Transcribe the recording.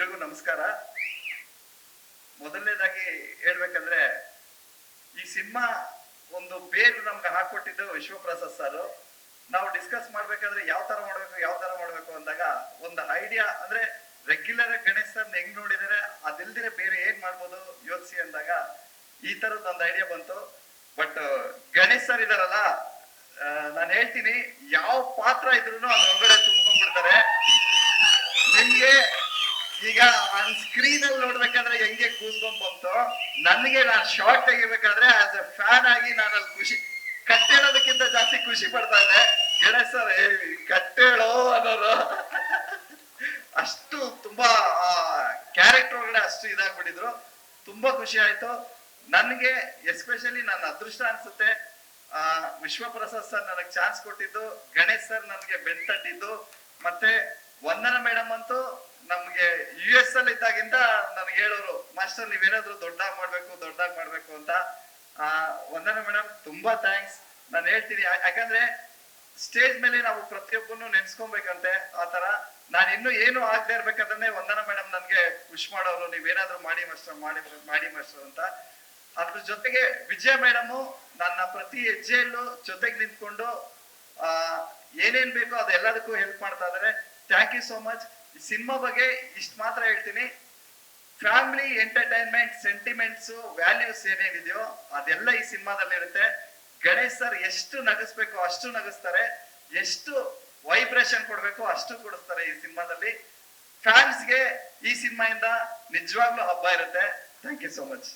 ಎಲ್ರಿಗೂ ನಮಸ್ಕಾರ. ಮೊದಲನೇದಾಗಿ ಹೇಳ್ಬೇಕಂದ್ರೆ ಈ ಸಿನಿಮಾ ಒಂದು ಬೇರು ನಮ್ಗೆ ಹಾಕೊಟ್ಟಿದ್ದು ವಿಶ್ವಪ್ರಸಾದ್ ಸರ್. ನಾವು ಡಿಸ್ಕಸ್ ಮಾಡ್ಬೇಕಾದ್ರೆ ಯಾವ ತರ ಮಾಡ್ಬೇಕು ಅಂದಾಗ ಒಂದು ಐಡಿಯಾ ಅಂದ್ರೆ ರೆಗ್ಯುಲರ್ ಗಣೇಶ್ ಸರ್ ಹೆಂಗ್ ನೋಡಿದರೆ ಅದಿಲ್ದಿರೆ ಬೇರೆ ಏನ್ ಮಾಡ್ಬೋದು ಯೋಚಿಸಿ ಅಂದಾಗ ಈ ತರದ್ ಒಂದು ಐಡಿಯಾ ಬಂತು. ಬಟ್ ಗಣೇಶ್ ಸರ್ ಇದಾರಲ್ಲ, ನಾನು ಹೇಳ್ತೀನಿ, ಯಾವ ಪಾತ್ರ ಇದ್ರು ಅದ್ರ ಒಳಗಡೆ ತುಂಬ್ಕೊಂಡ್ಬಿಡ್ತಾರೆ. ನಿಮ್ಗೆ ಈಗ ಆನ್ ಸ್ಕ್ರೀನ್ ಅಲ್ಲಿ ನೋಡ್ಬೇಕಾದ್ರೆ ಹೆಂಗೆ ಕೂಸ್ಕೊಂಡ್ ಬಂತು, ನನಗೆ ನಾನು ಶಾರ್ಟ್ ತೆಗಿಬೇಕಾದ್ರೆ ಆಸ್ ಎ ಫ್ಯಾನ್ ಆಗಿ ನಾನು ಅಲ್ಲಿ ಖುಷಿ ಕಟ್ಟೇಳೋದಕ್ಕಿಂತ ಜಾಸ್ತಿ ಖುಷಿ ಪಡ್ತಾ ಇದ್ದೆ. ಗಣೇಶ್ ಸರ್ ಕಟ್ಟೇಳೋ ಅನ್ನೋರು ಅಷ್ಟು ತುಂಬಾ ಕ್ಯಾರೆಕ್ಟರ್ ಒಳಗಡೆ ಅಷ್ಟು ಇದಾಗ್ಬಿಟ್ಟಿದ್ರು. ತುಂಬಾ ಖುಷಿ ಆಯ್ತು ನನ್ಗೆ. ಎಸ್ಪೆಷಲಿ ನನ್ನ ಅದೃಷ್ಟ ಅನ್ಸುತ್ತೆ, ವಿಶ್ವಪ್ರಸಾದ್ ಸರ್ ನನಗೆ ಚಾನ್ಸ್ ಕೊಟ್ಟಿದ್ದು, ಗಣೇಶ್ ಸರ್ ನನಗೆ ಬೆನ್ ತಟ್ಟಿದ್ದು, ಮತ್ತೆ ವಂದನಾ ಮೇಡಮ್ ಅಂತೂ ನಮ್ಗೆ US ಅಲ್ಲಿ ಇದ್ದಾಗಿಂದ ನನ್ಗೆ ಹೇಳೋರು, ಮಾಸ್ಟರ್ ನೀವೇನಾದ್ರು ದೊಡ್ಡಾಗ್ ಮಾಡ್ಬೇಕು ಅಂತ. ವಂದನಾ ಮೇಡಮ್ ತುಂಬಾ ಥ್ಯಾಂಕ್ಸ್. ನಾನು ಹೇಳ್ತೀನಿ, ಯಾಕಂದ್ರೆ ಸ್ಟೇಜ್ ಮೇಲೆ ನಾವು ಪ್ರತಿಯೊಬ್ಬನು ನೆನ್ಸ್ಕೊಬೇಕಂತೆ. ಆತರ ನಾನು ಇನ್ನು ಏನು ಆಗದೆ ಇರ್ಬೇಕಾದ್ರೆ ವಂದನಾ ಮೇಡಮ್ ನನ್ಗೆ ಖುಷ್ ಮಾಡೋರು, ನೀವೇನಾದ್ರು ಮಾಡಿ ಮಾಸ್ಟರ್ ಅಂತ. ಅದ್ರ ಜೊತೆಗೆ ವಿಜಯ ಮೇಡಮ್ ನನ್ನ ಪ್ರತಿ ಹೆಜ್ಜೆಯಲ್ಲೂ ಜೊತೆಗೆ ನಿಂತ್ಕೊಂಡು ಏನೇನ್ ಬೇಕೋ ಅದೆಲ್ಲದಕ್ಕೂ ಹೆಲ್ಪ್ ಮಾಡ್ತಾ ಇದಾರೆ. Thank you so much. ಈ ಸಿನಿಮಾ ಬಗ್ಗೆ ಇಷ್ಟು ಮಾತ್ರ ಹೇಳ್ತೀನಿ, ಫ್ಯಾಮಿಲಿ ಎಂಟರ್ಟೈನ್ಮೆಂಟ್ ಸೆಂಟಿಮೆಂಟ್ಸ್ ವ್ಯಾಲ್ಯೂಸ್ ಏನೇನಿದೆಯೋ ಅದೆಲ್ಲ ಈ ಸಿನಿಮಾದಲ್ಲಿ ಇರುತ್ತೆ. ಗಣೇಶ್ ಸರ್ ಎಷ್ಟು ನಗಿಸ್ಬೇಕು ಅಷ್ಟು ನಗಿಸ್ತಾರೆ, ಎಷ್ಟು ವೈಬ್ರೇಷನ್ ಕೊಡ್ಬೇಕು ಅಷ್ಟು ಕೊಡಿಸ್ತಾರೆ ಈ ಸಿನಿಮಾದಲ್ಲಿ. ಫ್ಯಾನ್ಸ್ಗೆ ಈ ಸಿನಿಮಾಯಿಂದ ನಿಜವಾಗ್ಲೂ ಹಬ್ಬ ಇರುತ್ತೆ. Thank you so much.